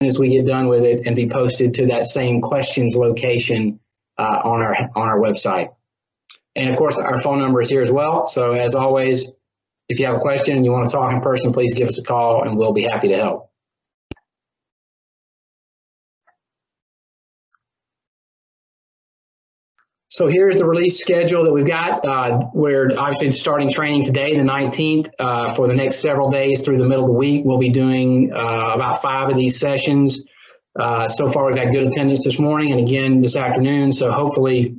as we get done with it and be posted to that same questions location on our website. And of course, our phone number is here as well. So as always, if you have a question and you want to talk in person, please give us a call and we'll be happy to help. So here's the release schedule that we've got. We're obviously starting training today, the 19th, for the next several days through the middle of the week. We'll be doing about 5 of these sessions. So far, we've had good attendance this morning and again this afternoon. So hopefully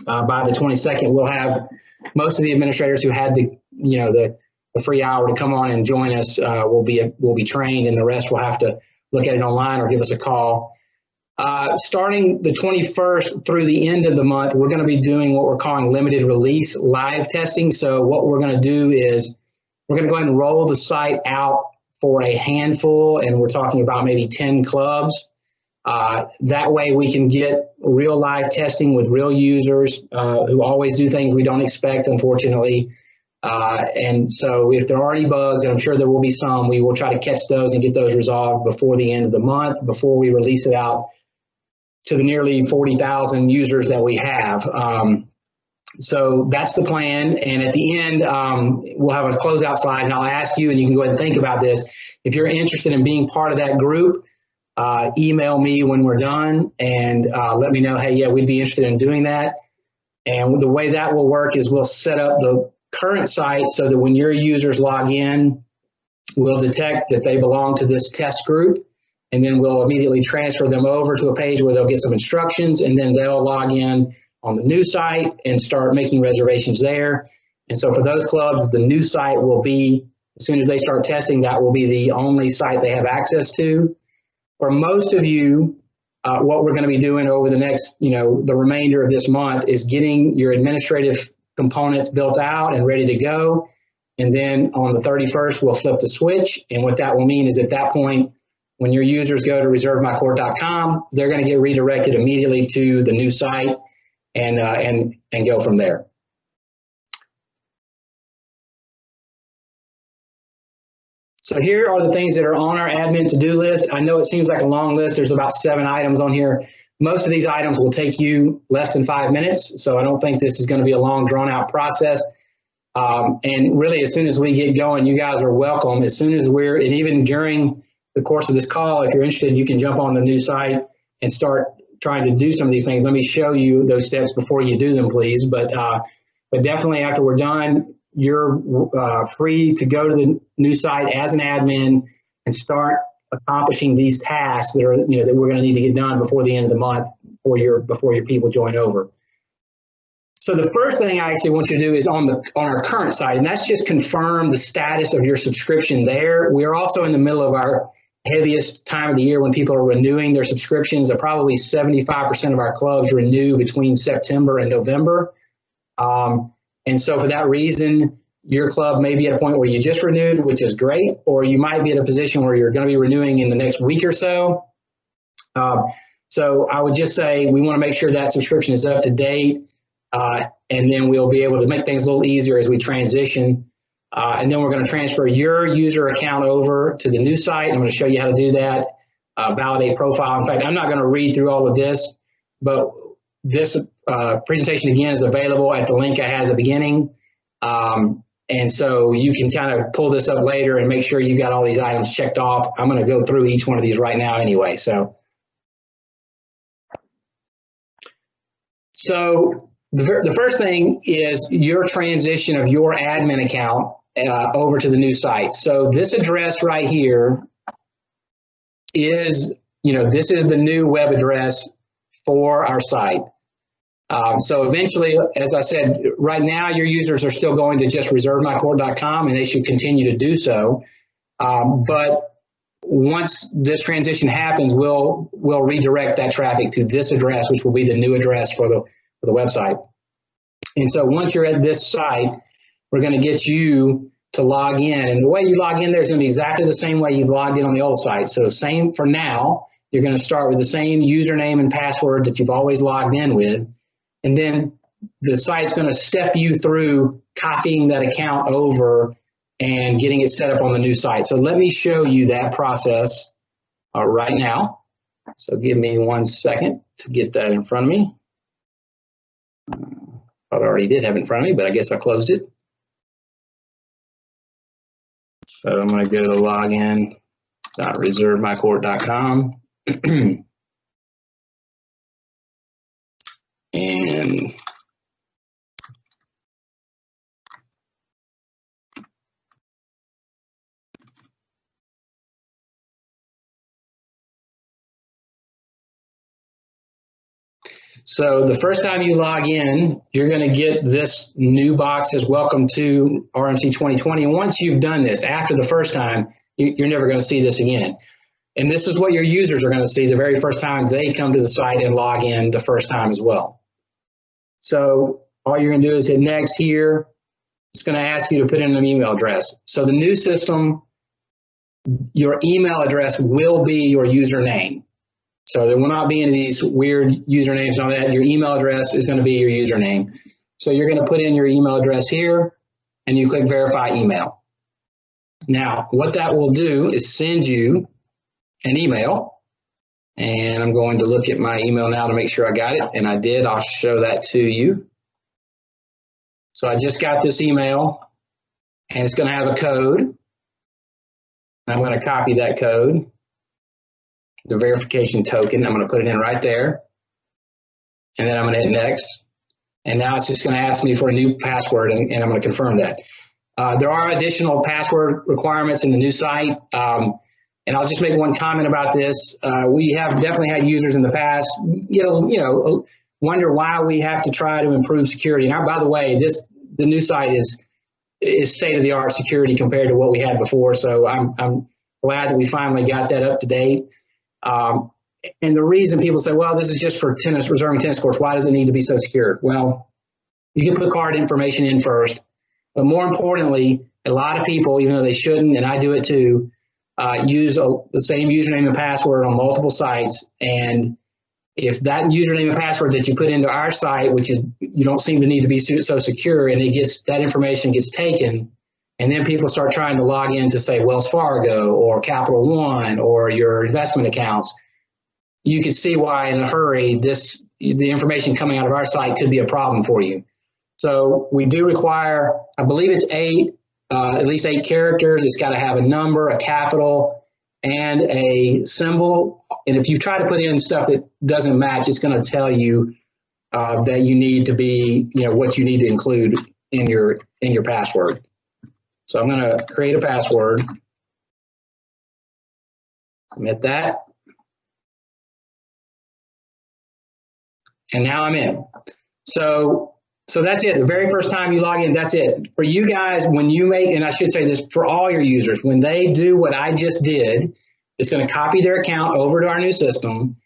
by the 22nd, we'll have most of the administrators who had the free hour to come on and join us will be trained, and the rest will have to look at it online or give us a call. Starting the 21st through the end of the month, we're going to be doing what we're calling limited release live testing. So what we're going to do is we're going to go ahead and roll the site out for a handful, and we're talking about maybe 10 clubs. That way we can get real live testing with real users who always do things we don't expect, unfortunately. And so if there are any bugs, and I'm sure there will be some, we will try to catch those and get those resolved before the end of the month, before we release it out to the nearly 40,000 users that we have. So that's the plan. And at the end, we'll have a closeout slide, and I'll ask you, and you can go ahead and think about this. If you're interested in being part of that group, email me when we're done and let me know, hey, yeah, we'd be interested in doing that. And the way that will work is we'll set up the current site so that when your users log in, we'll detect that they belong to this test group, and then we'll immediately transfer them over to a page where they'll get some instructions, and then they'll log in on the new site and start making reservations there. And so for those clubs, the new site will be, as soon as they start testing, that will be the only site they have access to. For most of you, what we're going to be doing over the next, the remainder of this month is getting your administrative components built out and ready to go. And then on the 31st, we'll flip the switch. And what that will mean is at that point, when your users go to reservemycourt.com, they're going to get redirected immediately to the new site and go from there. So here are the things that are on our admin to-do list. I know it seems like a long list. There's about 7 items on here. Most of these items will take you less than 5 minutes, so I don't think this is going to be a long, drawn-out process. And really, as soon as we get going, you guys are welcome. As soon as and even during the course of this call, if you're interested, you can jump on the new site and start trying to do some of these things. Let me show you those steps before you do them, please. But definitely after we're done, you're free to go to the new site as an admin and start accomplishing these tasks that are that we're going to need to get done before the end of the month before your people join over. So the first thing I actually want you to do is on our current site, and that's just confirm the status of your subscription there. We're also in the middle of our heaviest time of the year when people are renewing their subscriptions. Probably 75% of our clubs renew between September and November. And so for that reason, your club may be at a point where you just renewed, which is great, or you might be in a position where you're going to be renewing in the next week or so. So I would just say we want to make sure that subscription is up to date, and then we'll be able to make things a little easier as we transition. And then we're going to transfer your user account over to the new site. I'm going to show you how to do that, validate profile. In fact, I'm not going to read through all of this, but this presentation, again, is available at the link I had at the beginning. And so you can kind of pull this up later and make sure you've got all these items checked off. I'm going to go through each one of these right now anyway. So the first thing is your transition of your admin account over to the new site. So this address right here is, this is the new web address for our site. So eventually, as I said, right now your users are still going to just reservemycourt.com, and they should continue to do so. But once this transition happens, we'll redirect that traffic to this address, which will be the new address for the website. And so once you're at this site, we're going to get you to log in. And the way you log in there is going to be exactly the same way you've logged in on the old site. So same for now. You're going to start with the same username and password that you've always logged in with. And then the site's going to step you through copying that account over and getting it set up on the new site. So let me show you that process. right now. So give me 1 second to get that in front of me. I already did have it in front of me, but I guess I closed it. So I'm going to go to login.reservemycourt.com and so the first time you log in, you're going to get this new box says welcome to RMC 2020. And once you've done this, after the first time, you're never going to see this again. And this is what your users are going to see the very first time they come to the site and log in the first time as well. So all you're going to do is hit next here. It's going to ask you to put in an email address. So the new system, your email address will be your username. So there will not be any of these weird usernames and all that. Your email address is going to be your username. So you're going to put in your email address here, and you click verify email. Now, what that will do is send you an email. And I'm going to look at my email now to make sure I got it. And I did. I'll show that to you. So I just got this email, and it's going to have a code. I'm going to copy that code. The verification token. I'm going to put it in right there. And then I'm going to hit next. And now it's just going to ask me for a new password, and I'm going to confirm that. There are additional password requirements in the new site. And I'll just make one comment about this. We have definitely had users in the past, wonder why we have to try to improve security. Now, by the way, the new site is state-of-the-art security compared to what we had before. So I'm glad that we finally got that up to date. And the reason people say, well, this is just for reserving tennis courts. Why does it need to be so secure? Well, you can put card information in first. But more importantly, a lot of people, even though they shouldn't, and I do it too, use the same username and password on multiple sites. And if that username and password that you put into our site, which is you don't seem to need to be so secure, and that information gets taken, and then people start trying to log in to say Wells Fargo or Capital One or your investment accounts, you can see why in a hurry the information coming out of our site could be a problem for you. So we do require, I believe it's at least 8 characters. It's got to have a number, a capital, and a symbol. And if you try to put in stuff that doesn't match, it's going to tell you that you need to be, what you need to include in your password. So I'm going to create a password. Submit that. And now I'm in. So that's it. The very first time you log in, that's it. For you guys, when you make, and I should say this for all your users, when they do what I just did, it's going to copy their account over to our new system.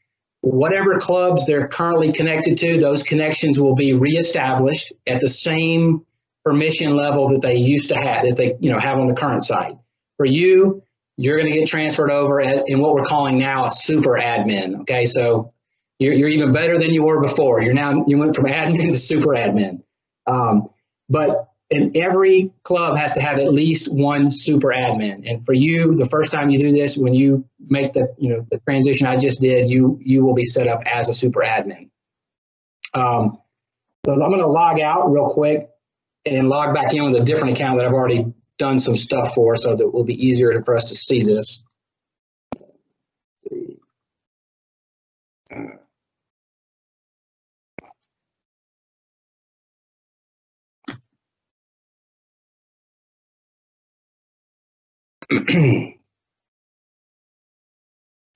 Whatever clubs they're currently connected to, those connections will be reestablished at the same permission level that they used to have, that they have on the current site. For you, you're going to get transferred over in what we're calling now a super admin. Okay, so you're even better than you were before. You went from admin to super admin. But every club has to have at least one super admin. And for you, the first time you do this, when you make the transition I just did, you will be set up as a super admin. So I'm going to log out real quick and log back in with a different account that I've already done some stuff for, so that it will be easier for us to see this.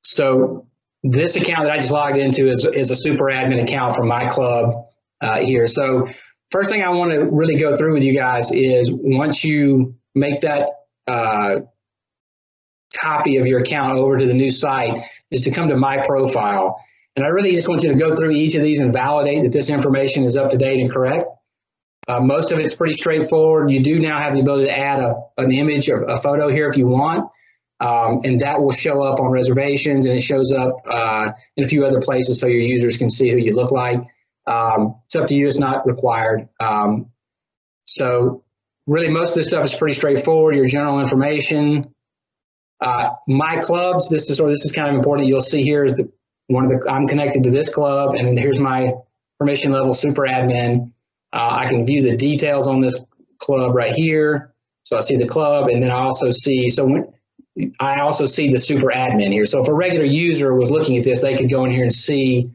So this account that I just logged into is a super admin account from my club here. So first thing I want to really go through with you guys is once you make that copy of your account over to the new site is to come to my profile. And I really just want you to go through each of these and validate that this information is up to date and correct. Most of it's pretty straightforward. You do now have the ability to add an image or a photo here if you want. And that will show up on reservations, and it shows up in a few other places so your users can see who you look like. It's up to you. It's not required. So really most of this stuff is pretty straightforward. Your general information, My clubs, this is kind of important. You'll see here is I'm connected to this club, and here's my permission level super admin. I can view the details on this club right here. So I see the club, and then I also see the super admin here. So if a regular user was looking at this, they could go in here and see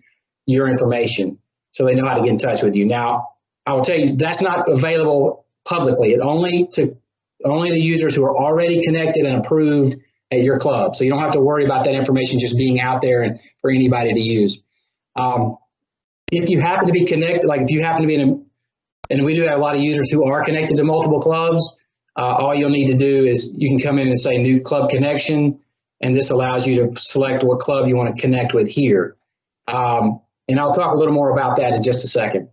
your information, so they know how to get in touch with you. Now, I will tell you that's not available publicly. It only to users who are already connected and approved at your club. So you don't have to worry about that information just being out there and for anybody to use. If you happen to be connected, like if you happen to be and we do have a lot of users who are connected to multiple clubs, all you'll need to do is you can come in and say new club connection, and this allows you to select what club you want to connect with here. And I'll talk a little more about that in just a second.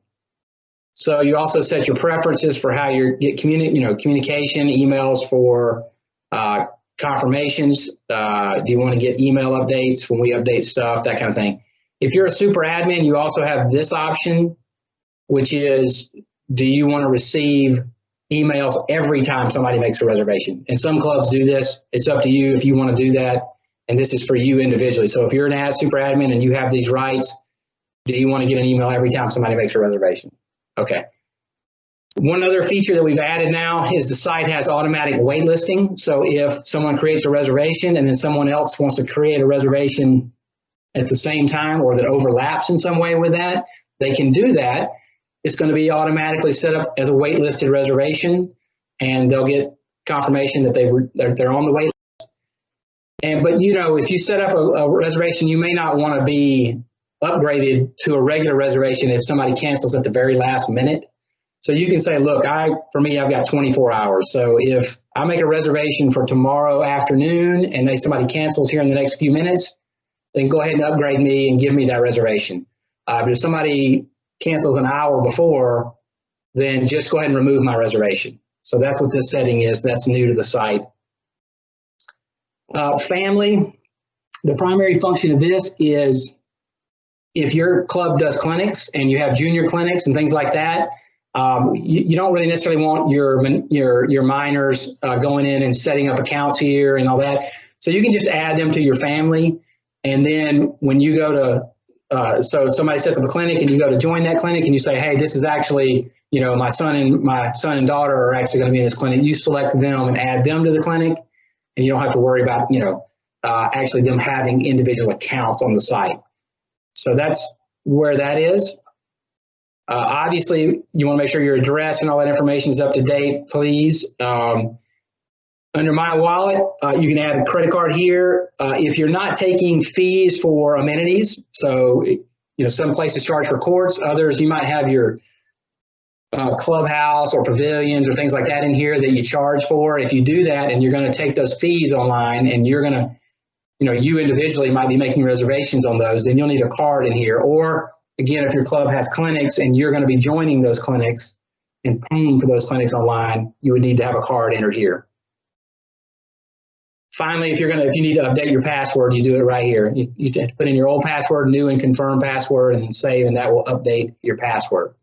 So you also set your preferences for how you get communication, emails for confirmations. Do you want to get email updates when we update stuff, that kind of thing. If you're a super admin, you also have this option, which is, do you want to receive emails every time somebody makes a reservation? And some clubs do this. It's up to you if you want to do that. And this is for you individually. So if you're an super admin and you have these rights, do you want to get an email every time somebody makes a reservation? Okay. One other feature that we've added now is the site has automatic waitlisting. So if someone creates a reservation and then someone else wants to create a reservation at the same time, or that overlaps in some way with that, they can do that. It's going to be automatically set up as a waitlisted reservation, and they'll get confirmation that they're on the wait list. But if you set up a reservation, you may not want to be upgraded to a regular reservation if somebody cancels at the very last minute. So you can say, look, for me, I've got 24 hours. So if I make a reservation for tomorrow afternoon and somebody cancels here in the next few minutes, then go ahead and upgrade me and give me that reservation. But if somebody cancels an hour before, then just go ahead and remove my reservation. So that's what this setting is. That's new to the site. Family, the primary function of this is if your club does clinics and you have junior clinics and things like that, you don't really necessarily want your minors going in and setting up accounts here and all that. So you can just add them to your family. And then when you go to, so somebody sets up a clinic and you go to join that clinic and you say, hey, this is actually, my son and daughter are actually going to be in this clinic. You select them and add them to the clinic, and you don't have to worry about, actually them having individual accounts on the site. So that's where that is. Obviously, you want to make sure your address and all that information is up to date, please. Under My Wallet, you can add a credit card here. If you're not taking fees for amenities, so some places charge for courts, others you might have your clubhouse or pavilions or things like that in here that you charge for. If you do that and you're going to take those fees online and you're going to, you individually might be making reservations on those, then you'll need a card in here. Or again, if your club has clinics and you're going to be joining those clinics and paying for those clinics online, you would need to have a card entered here. Finally, if you need to update your password, you do it right here. You put in your old password, new and confirm password, and then save, and that will update your password.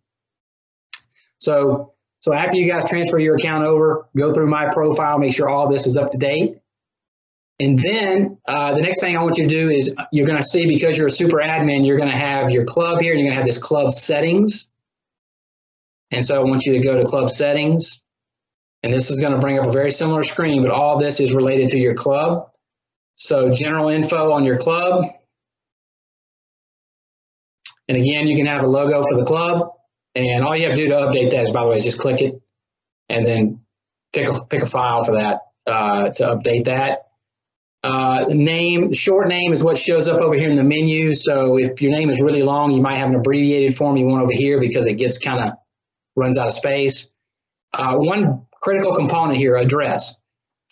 So after you guys transfer your account over, go through my profile, make sure all this is up to date. And then the next thing I want you to do is you're going to see, because you're a super admin, you're going to have your club here, and you're going to have this club settings. And so I want you to go to club settings. And this is going to bring up a very similar screen, but all this is related to your club. So general info on your club. And again, you can have a logo for the club. And all you have to do to update that is, by the way, is just click it and then pick a file for that to update that. The short name is what shows up over here in the menu. So if your name is really long, you might have an abbreviated form you want over here because it gets runs out of space. One critical component here, address.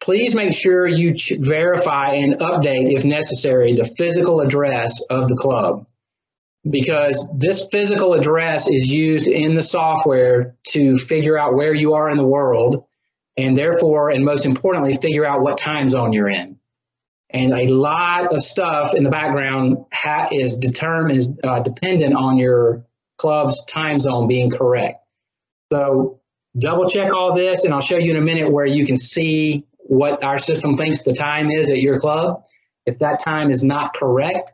Please make sure you verify and update, if necessary, the physical address of the club, because this physical address is used in the software to figure out where you are in the world, and therefore, and most importantly, figure out what time zone you're in. And a lot of stuff in the background is dependent on your club's time zone being correct. So double check all this, and I'll show you in a minute where you can see what our system thinks the time is at your club. If that time is not correct,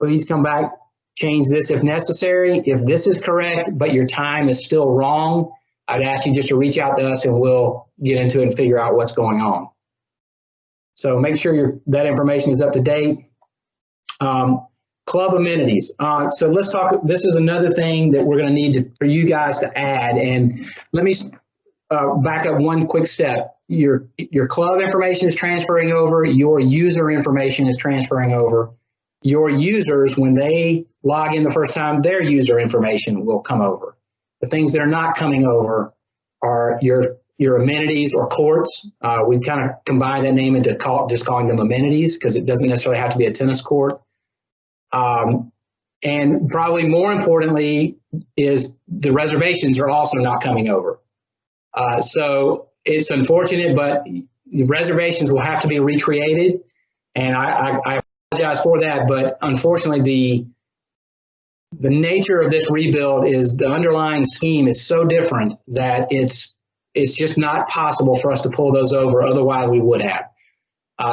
please come back, change this if necessary. If this is correct, but your time is still wrong, I'd ask you just to reach out to us and we'll get into it and figure out what's going on. So make sure that information is up to date. Club amenities. So let's talk, this is another thing that we're going to need for you guys to add. And let me back up one quick step. Your club information is transferring over. Your user information is transferring over. Your users, when they log in the first time, their user information will come over. The things that are not coming over are your amenities or courts. We've kind of combined that name into just calling them amenities because it doesn't necessarily have to be a tennis court. And probably more importantly is the reservations are also not coming over. So it's unfortunate, but the reservations will have to be recreated. And I apologize for that, but unfortunately the nature of this rebuild is the underlying scheme is so different that it's just not possible for us to pull those over. Otherwise we would have.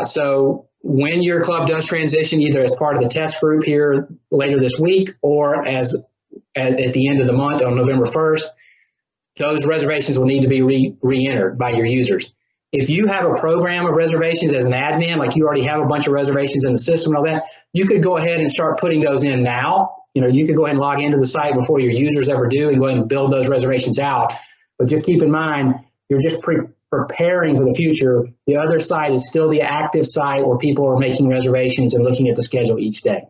So when your club does transition, either as part of the test group here later this week or at the end of the month on November 1st, those reservations will need to be re-entered by your users. If you have a program of reservations as an admin, like you already have a bunch of reservations in the system and all that, you could go ahead and start putting those in now. You could go ahead and log into the site before your users ever do and go ahead and build those reservations out. But just keep in mind, you're just preparing for the future. The other side is still the active site where people are making reservations and looking at the schedule each day.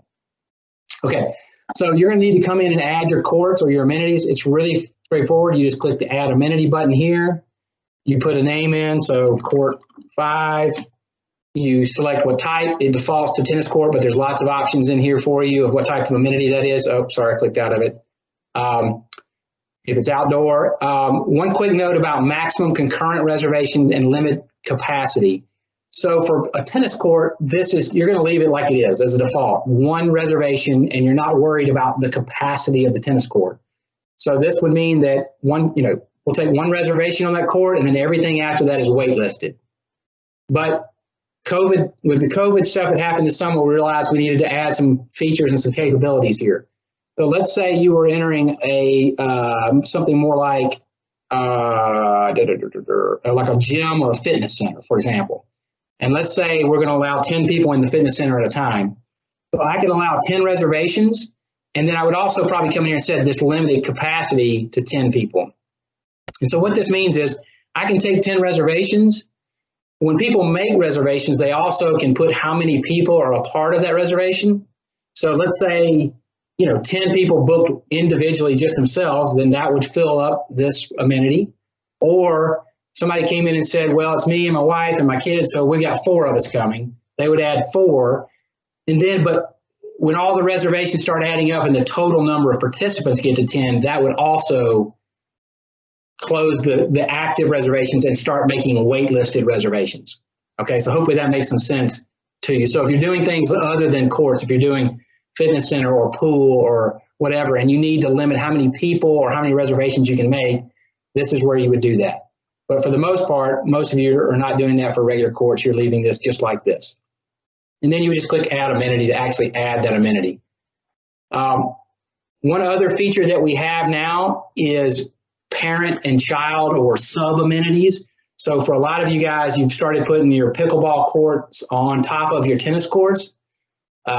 Okay, so you're going to need to come in and add your courts or your amenities. It's really straightforward. You just click the Add Amenity button here. You put a name in, so Court 5. You select what type. It defaults to tennis court, but there's lots of options in here for you of what type of amenity that is. Oh, sorry, I clicked out of it. If it's outdoor. One quick note about maximum concurrent reservation and limit capacity. So for a tennis court, you're going to leave it like it is as a default. One reservation, and you're not worried about the capacity of the tennis court. So this would mean that we'll take one reservation on that court, and then everything after that is waitlisted. But with the COVID stuff that happened this summer, we realized we needed to add some features and some capabilities here. So let's say you were entering something more like a gym or a fitness center, for example. And let's say we're going to allow 10 people in the fitness center at a time. So I can allow 10 reservations, and then I would also probably come in here and set this limited capacity to 10 people. And so what this means is I can take 10 reservations. When people make reservations, they also can put how many people are a part of that reservation. So let's say 10 people booked individually just themselves, then that would fill up this amenity. Or somebody came in and said, well, it's me and my wife and my kids, so we got 4 of us coming. They would add 4. But when all the reservations start adding up and the total number of participants get to 10, that would also close the active reservations and start making waitlisted reservations. Okay, so hopefully that makes some sense to you. So if you're doing things other than courts, if you're doing fitness center or pool or whatever, and you need to limit how many people or how many reservations you can make, this is where you would do that. But for the most part, most of you are not doing that for regular courts. You're leaving this just like this. And then you would just click Add Amenity to actually add that amenity. One other feature that we have now is parent and child or sub amenities. So for a lot of you guys, you've started putting your pickleball courts on top of your tennis courts.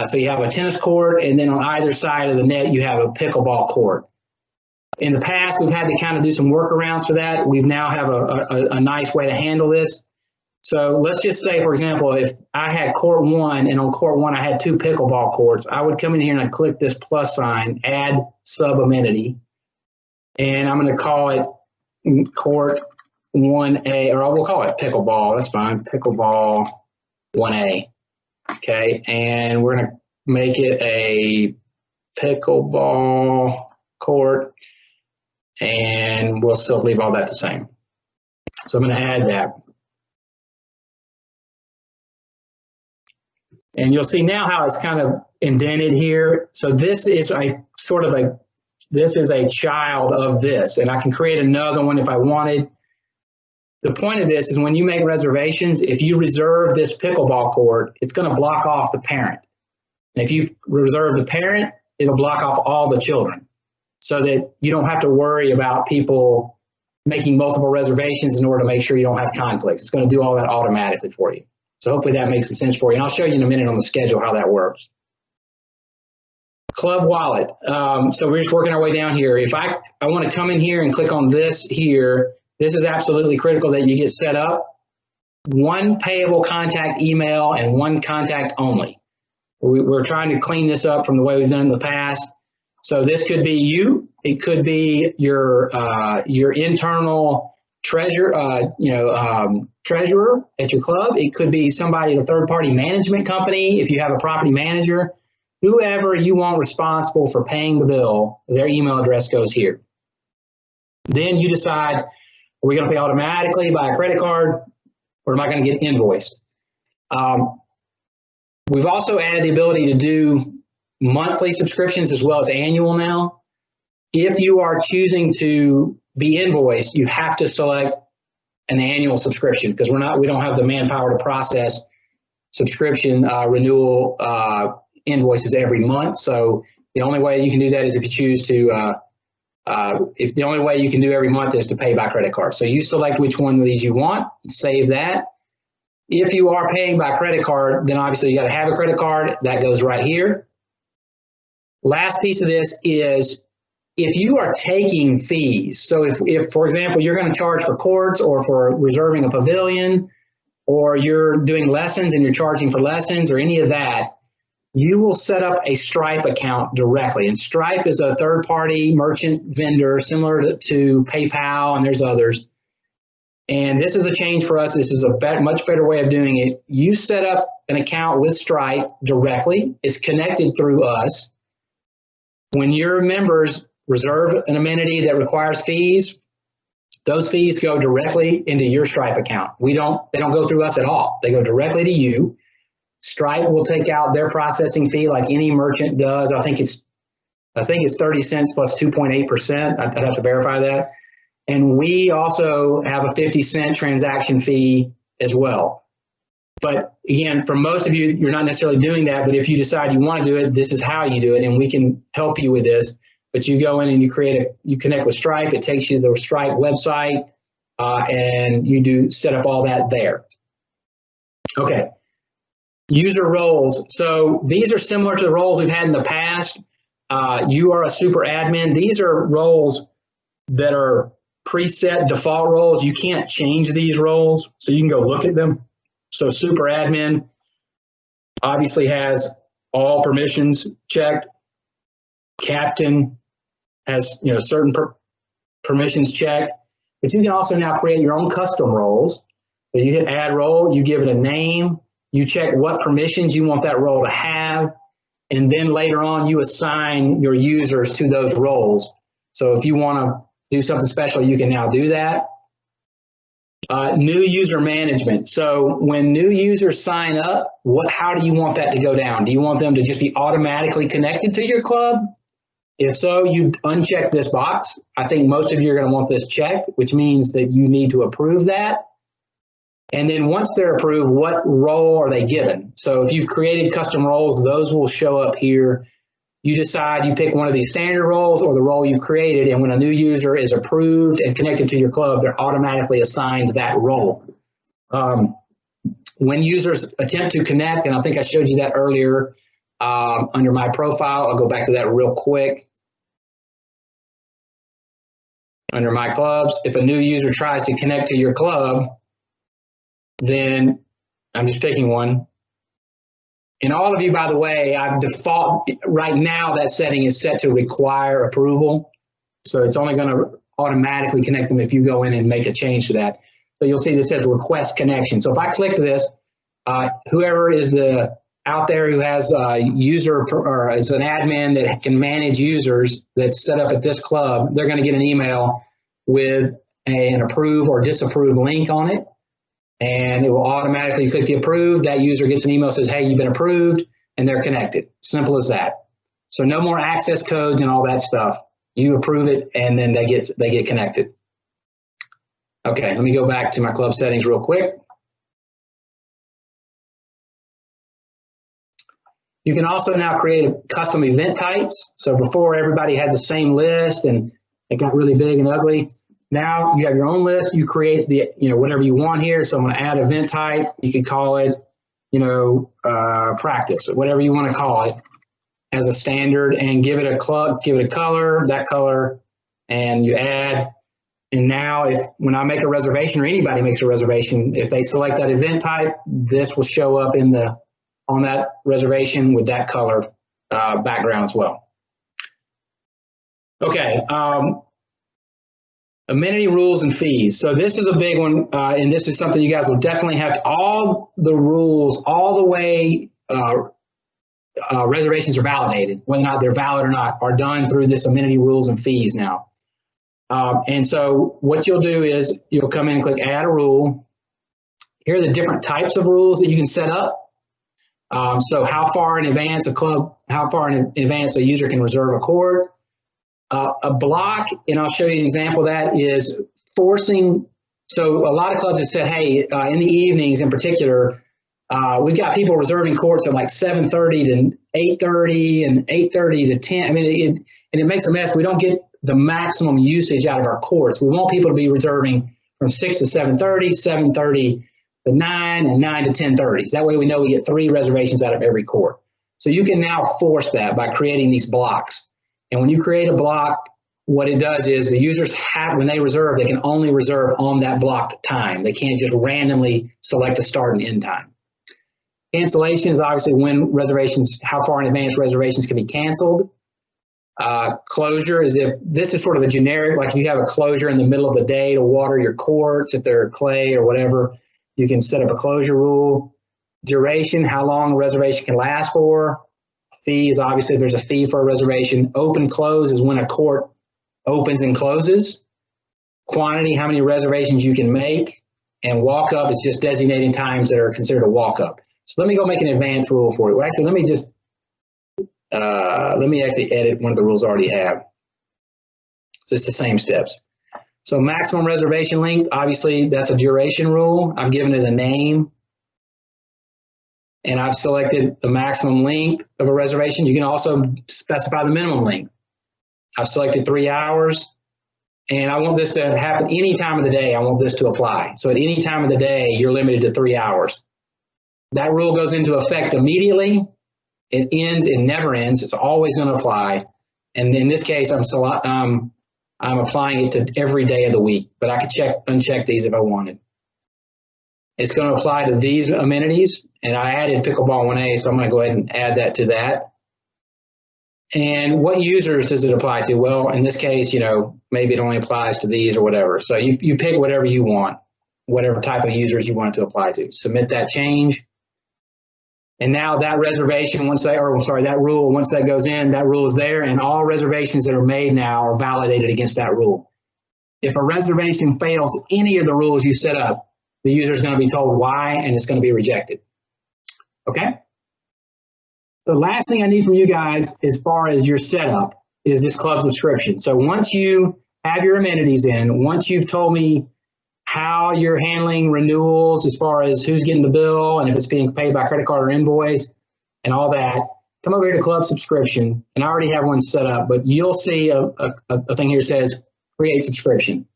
So you have a tennis court, and then on either side of the net, you have a pickleball court. In the past, we've had to kind of do some workarounds for that. We now have a nice way to handle this. So let's just say, for example, if I had court 1 and on court 1 I had 2 pickleball courts, I would come in here and I'd click this plus sign, add sub amenity, and I'm going to call it court 1A, or we'll call it pickleball. That's fine, pickleball 1A. Okay, and we're going to make it a pickleball court, and we'll still leave all that the same. So I'm going to add that. And you'll see now how it's kind of indented here. So this is this is a child of this, and I can create another one if I wanted. the point of this is when you make reservations, if you reserve this pickleball court, it's going to block off the parent. And if you reserve the parent, it'll block off all the children so that you don't have to worry about people making multiple reservations in order to make sure you don't have conflicts. It's going to do all that automatically for you. So hopefully that makes some sense for you. And I'll show you in a minute on the schedule how that works. Club wallet. So we're just working our way down here. If I want to come in here and click on this here, this is absolutely critical that you get set up. One payable contact email and one contact only. We're trying to clean this up from the way we've done in the past. So this could be you. It could be your internal treasurer at your club. It could be somebody at a third-party management company. If you have a property manager, whoever you want responsible for paying the bill, their email address goes here. Then you decide, are we going to pay automatically by a credit card, or am I going to get invoiced? We've also added the ability to do monthly subscriptions as well as annual now. If you are choosing to be invoiced, you have to select an annual subscription because we don't have the manpower to process subscription renewal invoices every month. So the only way you can do that is if you choose to, if the only way you can do every month is to pay by credit card. So you select which one of these you want, save that. If you are paying by credit card, then obviously you got to have a credit card. That goes right here. Last piece of this is if you are taking fees. So if for example, you're going to charge for courts or for reserving a pavilion, or you're doing lessons and you're charging for lessons or any of that, you will set up a Stripe account directly. And Stripe is a third-party merchant vendor similar to PayPal, and there's others. And this is a change for us. This is a much better way of doing it. You set up an account with Stripe directly. It's connected through us. When your members reserve an amenity that requires fees, those fees go directly into your Stripe account. They don't go through us at all. They go directly to you. Stripe will take out their processing fee like any merchant does. I think it's 30 cents plus 2.8%. I'd have to verify that. And we also have a 50-cent transaction fee as well. But again, for most of you, you're not necessarily doing that. But if you decide you want to do it, this is how you do it, and we can help you with this. But you go in and you connect with Stripe. It takes you to the Stripe website, and you set up all that there. Okay. User roles. So these are similar to the roles we've had in the past. You are a super admin. These are roles that are preset default roles. You can't change these roles, so you can go look at them. So super admin obviously has all permissions checked. Captain has certain permissions checked, but you can also now create your own custom roles. So you hit add role, you give it a name, you check what permissions you want that role to have, and then later on you assign your users to those roles. So if you want to do something special, you can now do that. New user management. So when new users sign up, how do you want that to go down? Do you want them to just be automatically connected to your club? If so, you uncheck this box. I think most of you are going to want this checked, which means that you need to approve that. And then once they're approved, what role are they given? So if you've created custom roles, those will show up here. You decide, you pick one of these standard roles or the role you created, and when a new user is approved and connected to your club, they're automatically assigned that role. When users attempt to connect, and I think I showed you that earlier under my profile, I'll go back to that real quick. Under my clubs, if a new user tries to connect to your club, then I'm just picking one. And all of you, by the way, I've default right now that setting is set to require approval. So it's only going to automatically connect them if you go in and make a change to that. So you'll see this says request connection. So if I click this, whoever is out there who has a user or is an admin that can manage users that's set up at this club, they're going to get an email with an approve or disapprove link on it. And it will automatically click the approve. That user gets an email that says, hey, you've been approved, and they're connected. Simple as that. So no more access codes and all that stuff. You approve it, and then they get connected. Okay, let me go back to my club settings real quick. You can also now create custom event types. So before everybody had the same list and it got really big and ugly. Now you have your own list. You create the, whatever you want here. So I'm going to add event type. You could call it, practice, or whatever you want to call it as a standard, and give it a color, that color, and you add. And now when I make a reservation, or anybody makes a reservation, if they select that event type, this will show up on that reservation with that color background as well. Okay, amenity rules and fees. So this is a big one, and this is something you guys will definitely have. All the rules, all the way reservations are validated, whether or not they're valid or not, are done through this amenity rules and fees now. And so what you'll do is you'll come in and click add a rule. Here are the different types of rules that you can set up. So how far in advance a user can reserve a court. A block, and I'll show you an example of that, is forcing. So a lot of clubs have said, hey, in the evenings in particular, we've got people reserving courts at like 7:30 to 8:30 and 8:30 to 10. I mean, it makes a mess. We don't get the maximum usage out of our courts. We want people to be reserving from 6 to 7:30, 7:30 to 9, and 9 to 10:30. That way we know we get 3 reservations out of every court. So you can now force that by creating these blocks. And when you create a block, what it does is the users when they reserve, they can only reserve on that blocked time. They can't just randomly select a start and end time. Cancellation is obviously when reservations, how far in advance reservations can be canceled. Closure is if this is sort of a generic, like if you have a closure in the middle of the day to water your courts, if they're clay or whatever, you can set up a closure rule. Duration, how long a reservation can last for. Fees, obviously there's a fee for a reservation. Open close is when a court opens and closes. Quantity, how many reservations you can make. And walk up is just designating times that are considered a walk up. So let me go make an advanced rule for you. Well, actually, let me actually edit one of the rules I already have. So it's the same steps. So maximum reservation length, obviously that's a duration rule. I've given it a name. And I've selected the maximum length of a reservation. You can also specify the minimum length. I've selected 3 hours. And I want this to happen any time of the day. I want this to apply. So at any time of the day, you're limited to 3 hours. That rule goes into effect immediately. It never ends. It's always going to apply. And in this case, I'm applying it to every day of the week, but I could uncheck these if I wanted. It's going to apply to these amenities, and I added Pickleball 1A, so I'm going to go ahead and add that to that. And what users does it apply to? Well, in this case, maybe it only applies to these or whatever. So you pick whatever you want, whatever type of users you want it to apply to. Submit that change. And now that reservation, that rule, once that goes in, that rule is there, and all reservations that are made now are validated against that rule. If a reservation fails any of the rules you set up, the user is going to be told why, and it's going to be rejected. Okay? The last thing I need from you guys as far as your setup is this club subscription. So once you have your amenities in, once you've told me how you're handling renewals as far as who's getting the bill and if it's being paid by credit card or invoice and all that, come over here to club subscription. And I already have one set up, but you'll see a thing here that says create subscription.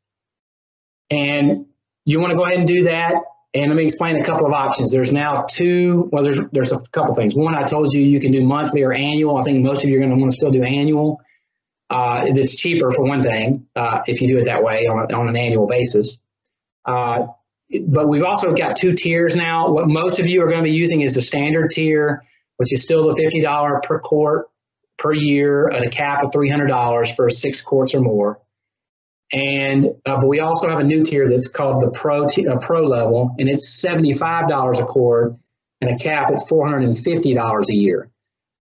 And you want to go ahead and do that. And let me explain a couple of options. There's now there's a couple things. One, I told you can do monthly or annual. I think most of you are going to want to still do annual. It's cheaper for one thing if you do it that way on an annual basis. But we've also got 2 tiers now. What most of you are going to be using is the standard tier, which is still the $50 per court per year at a cap of $300 for 6 courts or more. And but we also have a new tier that's called the pro level, and it's $75 a court and a cap at $450 a year.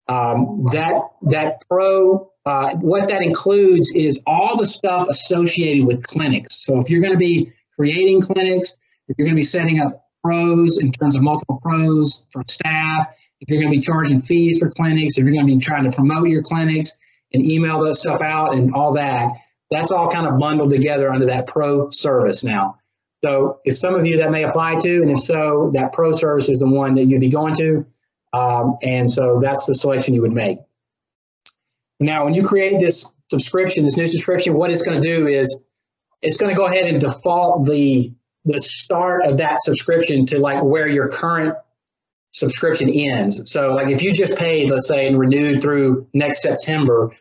That pro, what that includes is all the stuff associated with clinics. So if you're going to be creating clinics, if you're going to be setting up pros in terms of multiple pros for staff, if you're going to be charging fees for clinics, if you're going to be trying to promote your clinics and email those stuff out and all that, that's all kind of bundled together under that pro service now. So if some of you that may apply to, and if so, that pro service is the one that you'd be going to. And so that's the selection you would make. Now, when you create this subscription, this new subscription, what it's going to do is it's going to go ahead and default the start of that subscription to like where your current subscription ends. So like if you just paid, let's say, and renewed through next September,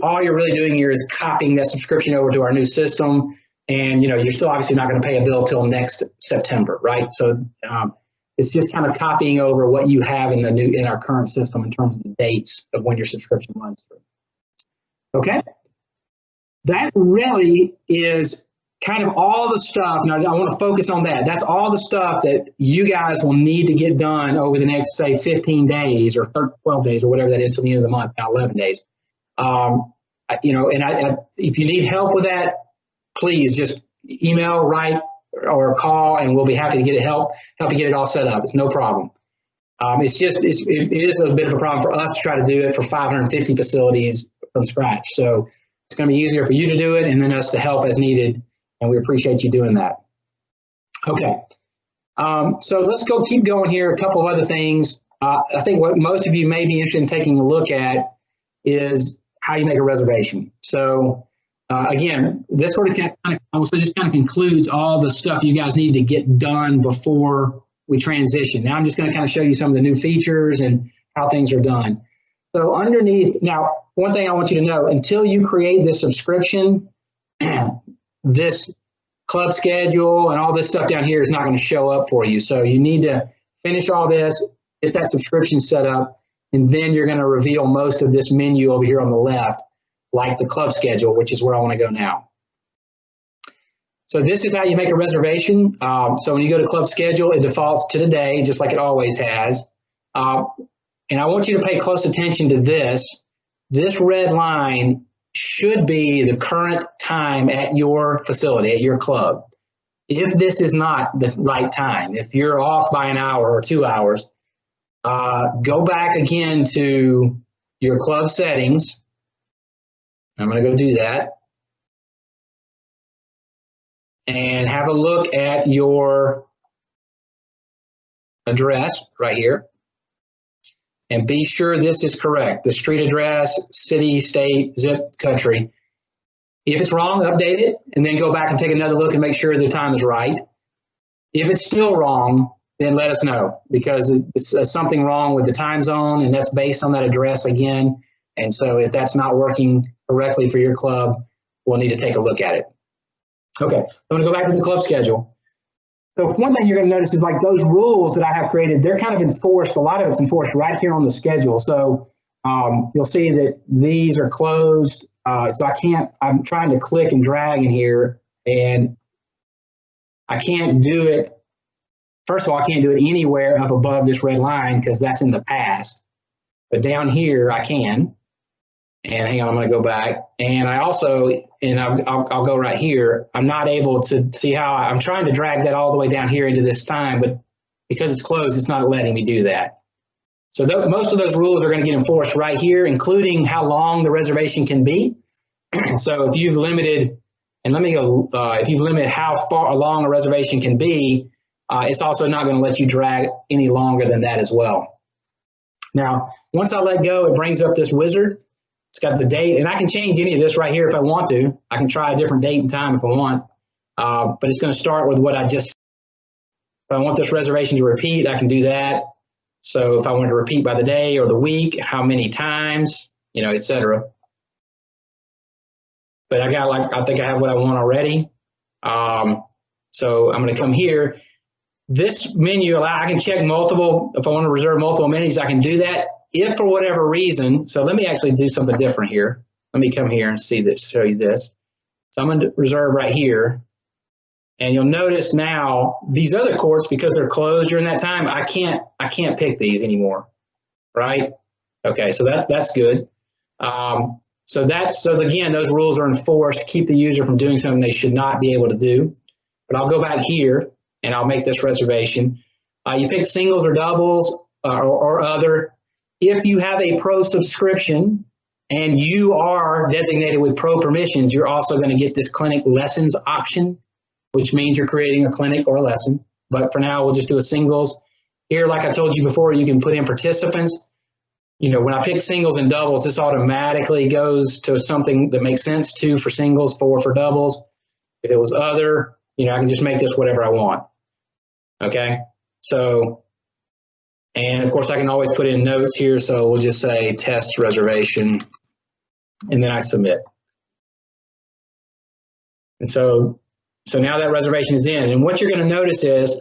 all you're really doing here is copying that subscription over to our new system. And, you know, you're still obviously not going to pay a bill till next September, right? So it's just kind of copying over what you have in our current system in terms of the dates of when your subscription runs through. Okay? That really is kind of all the stuff. Now, I want to focus on that. That's all the stuff that you guys will need to get done over the next, say, 15 days or 12 days or whatever that is till the end of the month, now 11 days. You know, and if you need help with that, please just email, write, or call, and we'll be happy to get help you get it all set up. It's no problem. It is a bit of a problem for us to try to do it for 550 facilities from scratch. So it's going to be easier for you to do it and then us to help as needed. And we appreciate you doing that. Okay. So let's keep going here. A couple of other things. I think what most of you may be interested in taking a look at is how you make a reservation. So again, this sort of just kind of concludes all the stuff you guys need to get done before we transition. Now I'm just going to kind of show you some of the new features and how things are done. So underneath, now, one thing I want you to know, until you create this subscription, this club schedule and all this stuff down here is not going to show up for you. So you need to finish all this, get that subscription set up, and then you're going to reveal most of this menu over here on the left, like the club schedule, which is where I want to go now. So this is how you make a reservation. So when you go to club schedule, it defaults to today, just like it always has. And I want you to pay close attention to this. This red line should be the current time at your facility, at your club. If this is not the right time, if you're off by an hour or 2 hours, go back again to your club settings. I'm going to go do that. And have a look at your address right here. And be sure this is correct. The street address, city, state, zip, country. If it's wrong, update it, and then go back and take another look and make sure the time is right. If it's still wrong, then let us know, because it's something wrong with the time zone, and that's based on that address again. And so if that's not working correctly for your club, we'll need to take a look at it. Okay, so I'm going to go back to the club schedule. So one thing you're going to notice is like those rules that I have created, they're kind of enforced. A lot of it's enforced right here on the schedule. So you'll see that these are closed. So I'm trying to click and drag in here, and I can't do it. First of all, I can't do it anywhere up above this red line because that's in the past. But down here, I can. And hang on, I'm going to go back. And I also, and I'll go right here. I'm not able to see how I'm trying to drag that all the way down here into this time, but because it's closed, it's not letting me do that. So most of those rules are going to get enforced right here, including how long the reservation can be. So if you've limited, and let me go, if you've limited how far long a reservation can be, it's also not going to let you drag any longer than that as well. Now, once I let go, it brings up this wizard. It's got the date, and I can change any of this right here if I want to. I can try a different date and time if I want, but it's going to start with what I just, if I want this reservation to repeat, I can do that. So if I want to repeat by the day or the week, how many times, you know, etc. But I think I have what I want already. So I'm going to come here. This menu, I can check multiple, if I want to reserve multiple amenities, I can do that. If for whatever reason, so let me actually do something different here. Let me come here and see this, show you this. So I'm going to reserve right here. And you'll notice now these other courts, because they're closed during that time, I can't pick these anymore, right? Okay, so that's good. So again, those rules are enforced to keep the user from doing something they should not be able to do. But I'll go back here and I'll make this reservation. You pick singles or doubles or other. If you have a pro subscription and you are designated with pro permissions, you're also going to get this clinic lessons option, which means you're creating a clinic or a lesson. But for now, we'll just do a singles. Here, like I told you before, you can put in participants. You know, when I pick singles and doubles, this automatically goes to something that makes sense. 2 for singles, 4 for doubles. If it was other, you know, I can just make this whatever I want. Okay, so, and of course I can always put in notes here. So we'll just say test reservation, and then I submit. And so now that reservation is in. And what you're going to notice is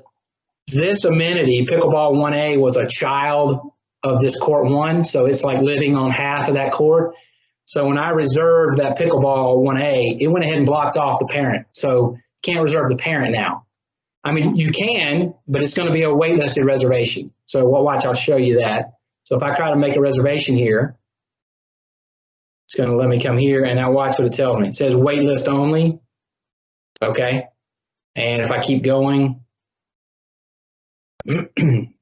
this amenity, Pickleball 1A, was a child of this court 1. So it's like living on half of that court. So when I reserved that Pickleball 1A, it went ahead and blocked off the parent. So you can't reserve the parent now. I mean, you can, but it's going to be a waitlisted reservation. So watch, I'll show you that. So if I try to make a reservation here, it's going to let me come here, and now watch what it tells me. It says waitlist only. Okay. And if I keep going, and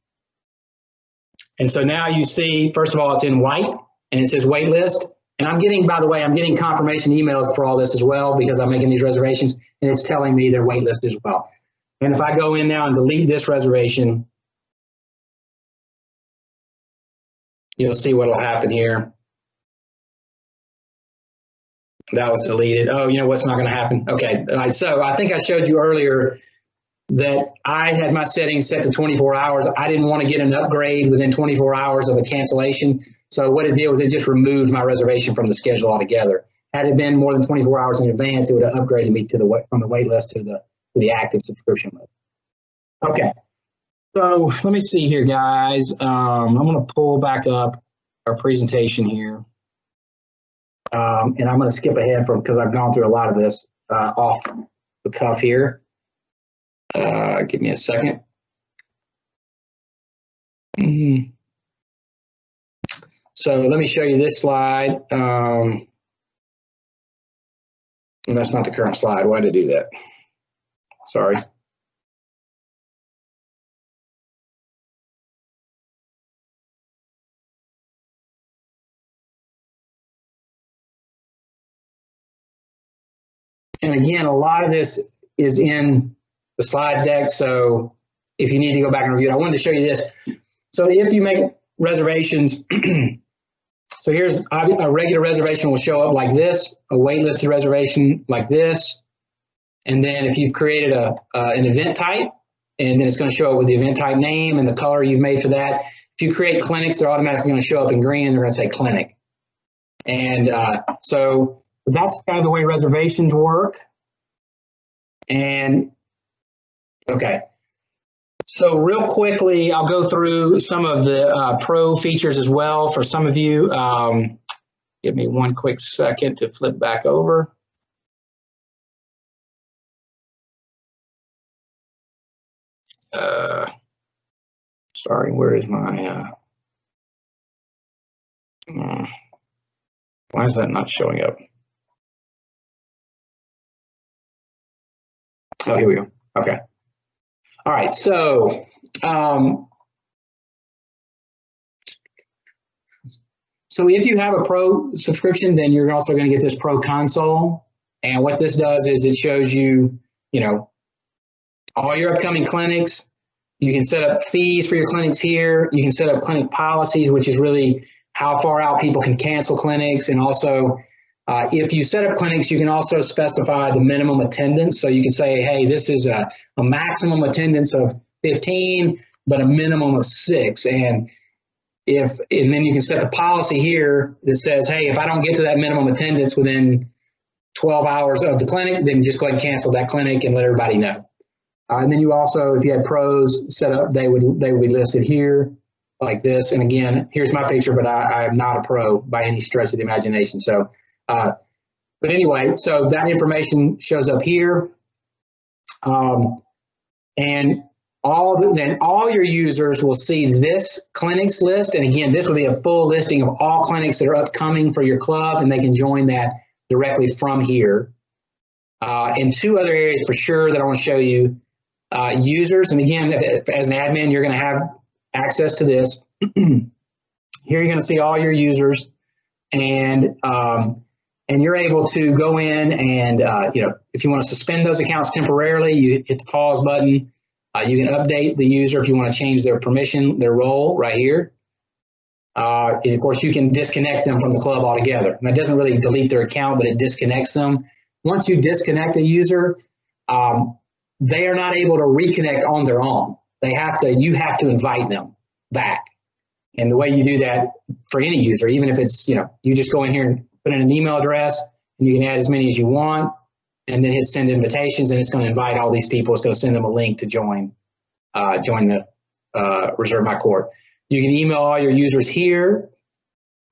so now you see, first of all, it's in white and it says wait list. And I'm getting, by the way, I'm getting confirmation emails for all this as well because I'm making these reservations and it's telling me they're wait list as well. And if I go in now and delete this reservation, you'll see what will happen here. That was deleted. Oh, you know what's not going to happen? Okay, so I think I showed you earlier that I had my settings set to 24 hours. I didn't want to get an upgrade within 24 hours of a cancellation. So what it did was it just removed my reservation from the schedule altogether. Had it been more than 24 hours in advance, it would have upgraded me to from the wait list to the active subscription list. Okay, so let me see here, guys. I'm going to pull back up our presentation here. And I'm going to skip ahead because I've gone through a lot of this off the cuff here. Give me a second. So let me show you this slide. That's not the current slide. Why did I do that? Sorry. And again, a lot of this is in the slide deck. So if you need to go back and review it, I wanted to show you this. So if you make reservations, so here's a regular reservation will show up like this, a waitlisted reservation like this. And then if you've created an event type, and then it's going to show up with the event type name and the color you've made for that. If you create clinics, they're automatically going to show up in green and they're going to say clinic. And so that's kind of the way reservations work. And okay, so real quickly, I'll go through some of the pro features as well for some of you. Give me one quick second to flip back over. Sorry, where is my, why is that not showing up? Oh, here we go. Okay. All right. So, so if you have a pro subscription, then you're also going to get this pro console. And what this does is it shows you, you know, all your upcoming clinics. You can set up fees for your clinics here. You can set up clinic policies, which is really how far out people can cancel clinics. And also, if you set up clinics, you can also specify the minimum attendance. So you can say, hey, this is a maximum attendance of 15, but a minimum of 6. And then you can set the policy here that says, hey, if I don't get to that minimum attendance within 12 hours of the clinic, then just go ahead and cancel that clinic and let everybody know. And then you also, if you had pros set up, they would be listed here like this. And again, here's my picture, but I am not a pro by any stretch of the imagination. So, but anyway, so that information shows up here. And all your users will see this clinics list. And again, this will be a full listing of all clinics that are upcoming for your club, and they can join that directly from here. And 2 other areas for sure that I want to show you. Users, and again, as an admin, you're going to have access to this. Here you're going to see all your users, and and you're able to go in and, if you want to suspend those accounts temporarily, you hit the pause button. You can update the user if you want to change their permission, their role right here. And of course, you can disconnect them from the club altogether. And that doesn't really delete their account, but it disconnects them. Once you disconnect a user, they are not able to reconnect on their own. You have to invite them back. And the way you do that for any user, even if it's, you just go in here and put in an email address, and you can add as many as you want, and then hit send invitations, and it's going to invite all these people. It's going to send them a link to join the Reserve My Court. You can email all your users here.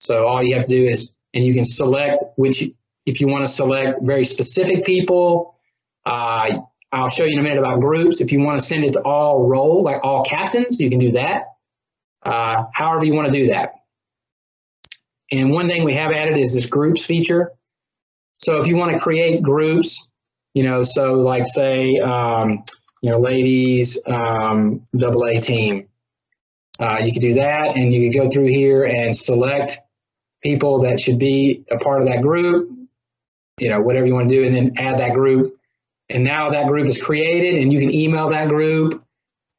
So all you have to do is, and you can select if you want to select very specific people. I'll show you in a minute about groups. If you want to send it to all role, like all captains, you can do that. However you want to do that. And one thing we have added is this groups feature. So if you want to create groups, so like say, ladies, AA team, you can do that, and you can go through here and select people that should be a part of that group, whatever you want to do, and then add that group. And now that group is created, and you can email that group.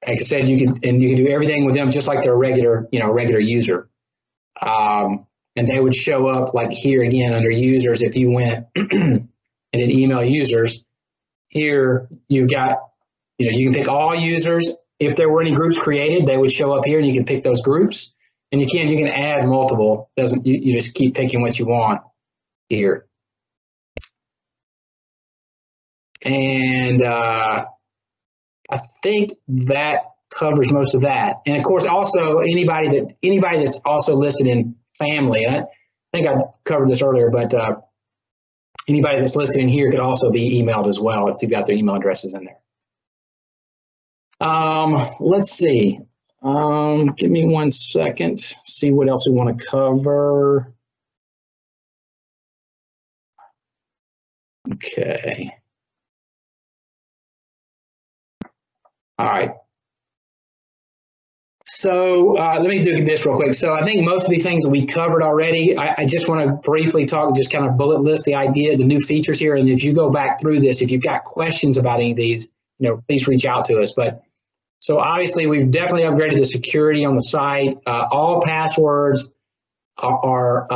Like I said, you can do everything with them just like they're a regular user. And they would show up like here again under users. If you went and did email users, here you've got, you can pick all users. If there were any groups created, they would show up here, and you can pick those groups. And you can add multiple. You just keep picking what you want here. And I think that covers most of that. And of course, also anybody that's also listed in family. And I think I covered this earlier, but anybody that's listed in here could also be emailed as well if you've got their email addresses in there. Let's see. Give me 1 second. See what else we want to cover. Okay. All right. So let me do this real quick. So I think most of these things that we covered already, I just want to briefly talk, just kind of bullet list the new features here. And if you go back through this, if you've got questions about any of these, please reach out to us. But so obviously we've definitely upgraded the security on the site. All passwords are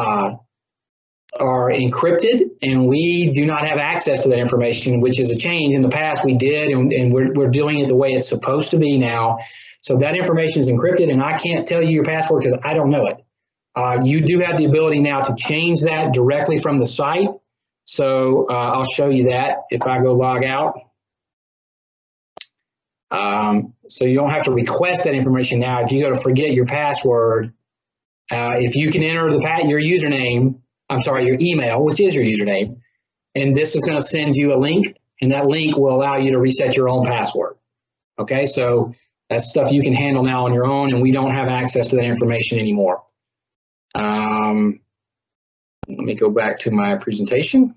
encrypted, and we do not have access to that information, which is a change. In the past we did, and we're doing it the way it's supposed to be now. So that information is encrypted, and I can't tell you your password because I don't know it. You do have the ability now to change that directly from the site. So I'll show you that if I go log out. So you don't have to request that information now. If you go to forget your password, if you can enter your username, your email, which is your username, and this is going to send you a link, and that link will allow you to reset your own password. Okay, so that's stuff you can handle now on your own, and we don't have access to that information anymore. Let me go back to my presentation.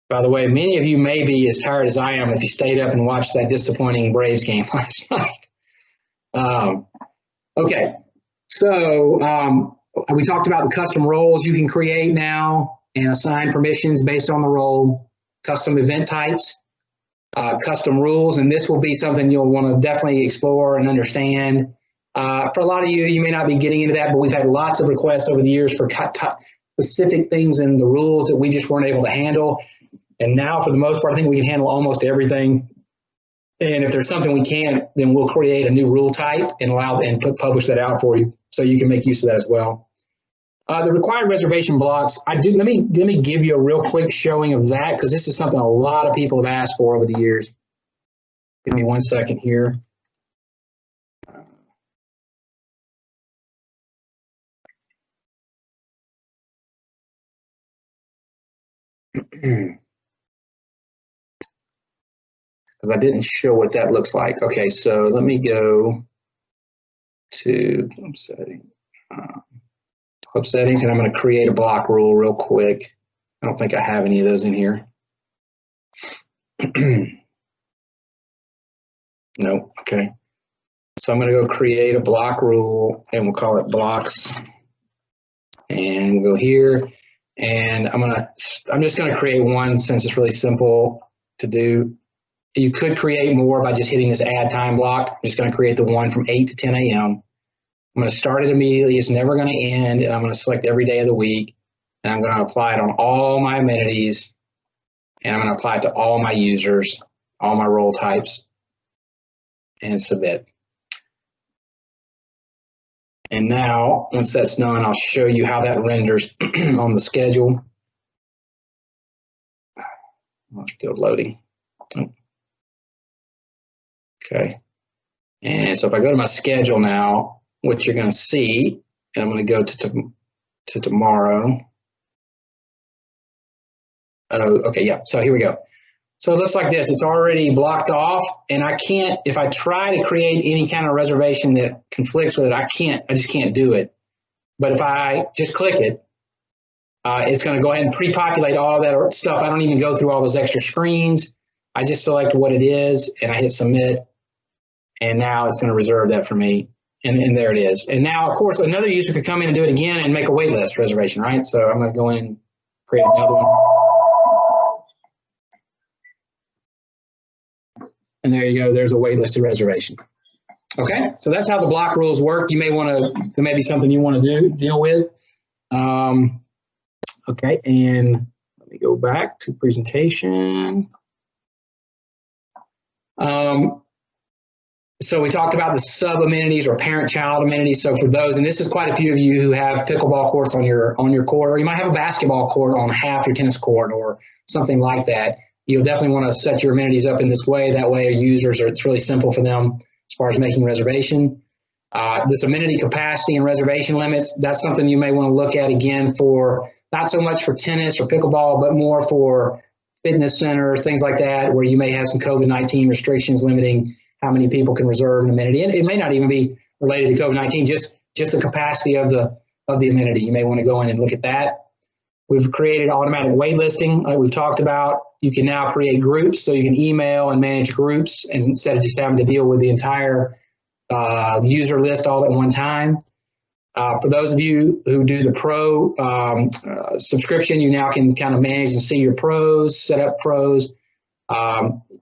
By the way, many of you may be as tired as I am if you stayed up and watched that disappointing Braves game last night. Okay, so we talked about the custom roles you can create now and assign permissions based on the role, custom event types, custom rules, and this will be something you'll want to definitely explore and understand. For a lot of you, you may not be getting into that, but we've had lots of requests over the years for specific things in the rules that we just weren't able to handle. And now, for the most part, I think we can handle almost everything. And if there's something we can't, then we'll create a new rule type and publish that out for you, so you can make use of that as well. The required reservation blocks, let me give you a real quick showing of that, because this is something a lot of people have asked for over the years. Give me 1 second here. Because I didn't show what that looks like. Okay, so let me go to club settings, and I'm going to create a block rule real quick. I don't think I have any of those in here. No, okay. So I'm going to go create a block rule, and we'll call it blocks. And we'll go here, and I'm just going to create one since it's really simple to do. You could create more by just hitting this add time block. I'm just going to create the one from 8 to 10 a.m. I'm going to start it immediately. It's never going to end, and I'm going to select every day of the week, and I'm going to apply it on all my amenities, and I'm going to apply it to all my users, all my role types, and submit. And now, once that's done, I'll show you how that renders on the schedule. I'm still loading. Okay. And so if I go to my schedule now, what you're going to see, and I'm going to go to tomorrow. Oh, okay, yeah. So here we go. So it looks like this. It's already blocked off, and I can't, if I try to create any kind of reservation that conflicts with it, I just can't do it. But if I just click it, it's going to go ahead and pre-populate all that stuff. I don't even go through all those extra screens. I just select what it is, and I hit submit, and now it's going to reserve that for me. And there it is. And now, of course, another user could come in and do it again and make a wait list reservation, right? So I'm going to go in and create another one. And there you go. There's a waitlisted reservation. Okay, so that's how the block rules work. You may want to, there may be something you want to deal with. Okay, and let me go back to presentation. So we talked about the sub amenities or parent-child amenities. So for those, and this is quite a few of you who have pickleball courts on your court, or you might have a basketball court on half your tennis court or something like that. You'll definitely want to set your amenities up in this way. That way, users it's really simple for them as far as making reservation. This amenity capacity and reservation limits, that's something you may want to look at again for not so much for tennis or pickleball, but more for fitness centers, things like that, where you may have some COVID-19 restrictions limiting how many people can reserve an amenity. And it may not even be related to COVID-19, just the capacity of the amenity. You may want to go in and look at that. We've created automatic waitlisting, like we've talked about. You can now create groups, so you can email and manage groups, and instead of just having to deal with the entire user list all at one time. For those of you who do the pro subscription, you now can kind of manage and see your pros, set up pros.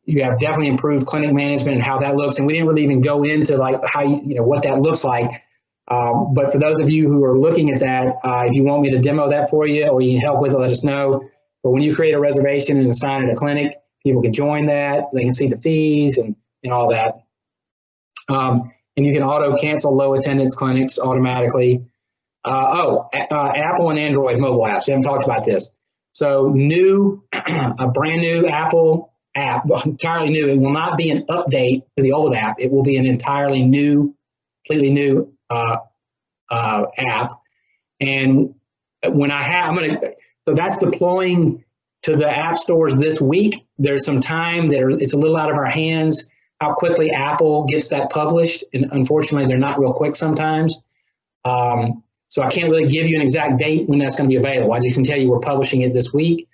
You have definitely improved clinic management and how that looks, and we didn't really even go into like how what that looks like. But for those of you who are looking at that, if you want me to demo that for you or you need help with it, let us know. But when you create a reservation and assign it a clinic, people can join that. They can see the fees and all that. And you can auto cancel low attendance clinics automatically. Apple and Android mobile apps. We haven't talked about this. So a brand new Apple app, entirely new. It will not be an update to the old app. It will be an entirely new, completely new app. And when so that's deploying to the app stores this week. There's some time it's a little out of our hands how quickly Apple gets that published. And unfortunately, they're not real quick sometimes. So I can't really give you an exact date when that's going to be available. I just can tell you we're publishing it this week.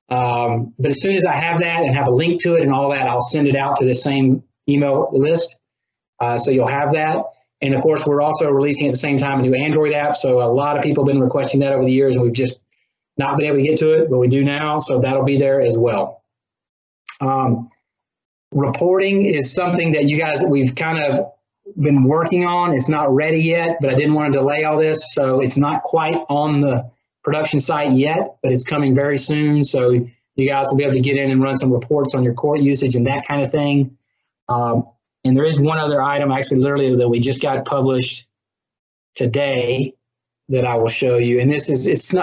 But as soon as I have that and have a link to it and all that, I'll send it out to the same email list. So you'll have that. And of course, we're also releasing at the same time a new Android app. So a lot of people have been requesting that over the years, and we've just not been able to get to it, but we do now. So that'll be there as well. Reporting is something that we've kind of been working on. It's not ready yet, but I didn't want to delay all this. So it's not quite on the production site yet, but it's coming very soon. So you guys will be able to get in and run some reports on your court usage and that kind of thing. And there is one other item, actually, literally, that we just got published today that I will show you. And it's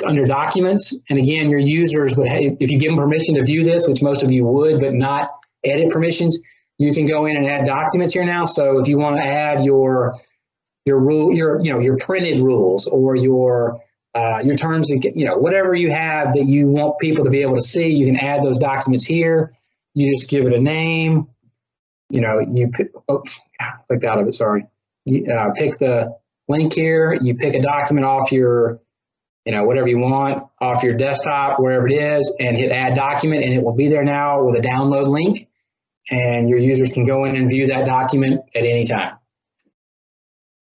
under documents. And again, your users would, if you give them permission to view this, which most of you would, but not edit permissions, you can go in and add documents here now. So if you want to add your printed rules or your terms, whatever you have that you want people to be able to see, you can add those documents here. You just give it a name. You clicked out of it, sorry. You pick the link here, you pick a document off your, whatever you want, off your desktop, wherever it is, and hit add document, and it will be there now with a download link. and your users can go in and view that document at any time.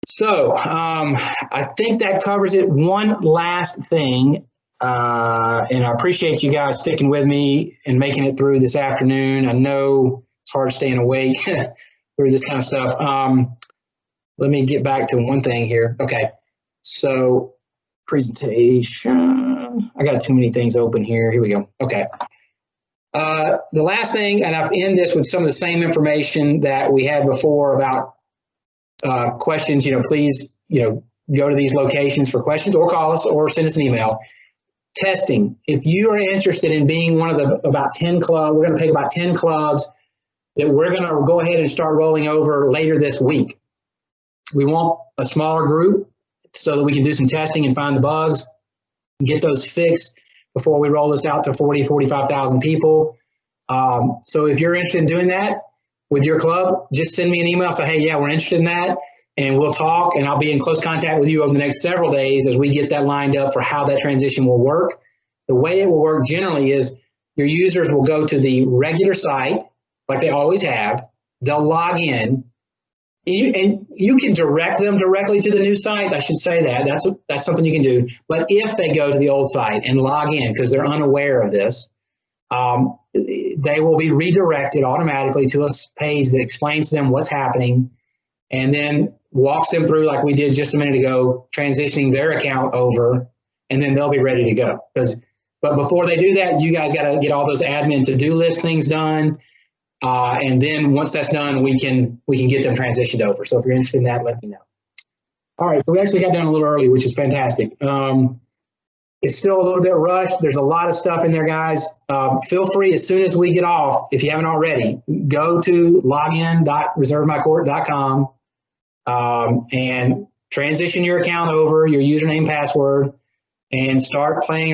So I think that covers it. One last thing, and I appreciate you guys sticking with me and making it through this afternoon. I know it's hard staying awake through this kind of stuff. Let me get back to one thing here. Okay, so presentation. I got too many things open here. Here we go. Okay. The last thing, and I've ended this with some of the same information that we had before about questions. Please, go to these locations for questions, or call us, or send us an email. Testing. If you are interested in being one of the about 10 clubs, we're going to pick about 10 clubs that we're going to go ahead and start rolling over later this week. We want a smaller group so that we can do some testing and find the bugs and get those fixed before we roll this out to 40, 45,000 people. So if you're interested in doing that with your club, just send me an email. Say, hey, yeah, we're interested in that. And we'll talk, and I'll be in close contact with you over the next several days as we get that lined up for how that transition will work. The way it will work generally is your users will go to the regular site like they always have. They'll log in, and you can direct them directly to the new site. I should say that. That's something you can do. But if they go to the old site and log in because they're unaware of this, they will be redirected automatically to a page that explains to them what's happening and then walks them through, like we did just a minute ago, transitioning their account over, and then they'll be ready to go. But before they do that, you guys got to get all those admin to-do list things done. And then once that's done, we can get them transitioned over. So if you're interested in that, let me know. All right, so we actually got done a little early, which is fantastic. It's still a little bit rushed. There's a lot of stuff in there, guys. Feel free, as soon as we get off, if you haven't already, go to login.reservemycourt.com and transition your account over, your username, password, and start playing